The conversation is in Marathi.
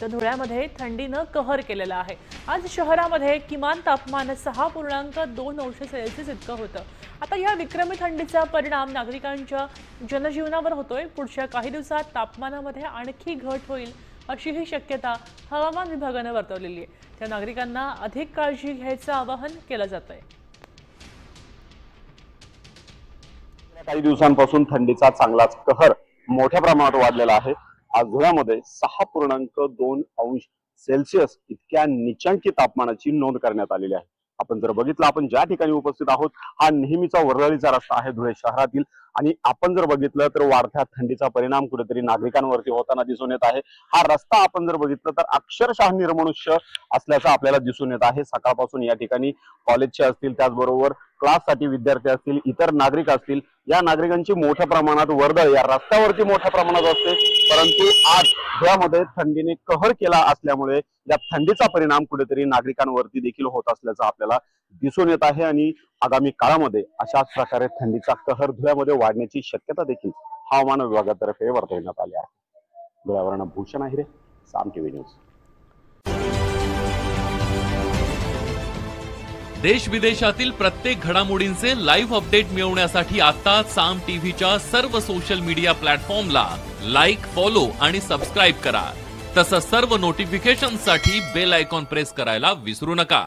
तर धुळ्यामध्ये थंडीनं कहर केलेला आहे। आज शहरामध्ये किमान तापमान 6.2 अंश सेल्सिअस इतकं होतं। आता या विक्रमी थंडीचा परिणाम नागरिकांच्या जनजीवनावर होतोय। पुढच्या काही दिवसात तापमानामध्ये आणखी घट होईल अशी ही शक्यता हवामान विभागाने वर्तवलेली आहे। त्या नागरिकांना अधिक काळजी घ्यायचं आवाहन केलं जातंय। काही दिवसांपासून थंडीचा चांगलाच कहर मोठ्या प्रमाणात वाढलेला आहे। आज धुळ्यामध्ये 6.2 अंश सेल्सिअस इतक्या नीचांकी तापमानाची नोंद करण्यात आलेली आहे। आपण जर बघितलं, आपण ज्या ठिकाणी उपस्थित आहोत हा नेहमीचा वर्दळीचा रस्ता आहे धुळे शहरातील, आणि आपण जर बघितलं तर वाढत्या थंडीचा परिणाम कुठेतरी नागरिकांवरती होताना दिसून येत आहे। हा रस्ता आपण जर बघितलं तर अक्षरशः निर्मनुष्य असल्याचं आपल्याला दिसून येत आहे। सकाळपासून या ठिकाणी कॉलेजचे असतील, त्याचबरोबर क्लाससाठी विद्यार्थी असतील, इतर नागरिक असतील, या नागरिकांची मोठ्या प्रमाणात वर्दळ या रस्त्यावरती मोठ्या प्रमाणात असते। परंतु आज धुळ्यामध्ये थंडीने कहर केला असल्यामुळे या थंडीचा परिणाम कुठेतरी नागरिकांवरती देखील होत असल्याचं आपल्याला दिसून येत आहे, आणि आगामी काळामध्ये अशाच प्रकारे थंडीचा कहर धुळ्यामध्ये वाढण्याची शक्यता देखील हवामान विभागातर्फे वर्तवण्यात आली आहे। धुळ्यावरून भूषण आहिरे, साम टीव्ही न्यूज। देश विदेशातील प्रत्येक घडामोडींचे लाईव्ह अपडेट मिळवण्यासाठी आता साम टीव्हीच्या सर्व सोशल मीडिया प्लॅटफॉर्मला लाईक, फॉलो आणि सबस्क्राईब करा। तसंच सर्व नोटिफिकेशनसाठी बेल आयकॉन प्रेस करायला विसरू नका।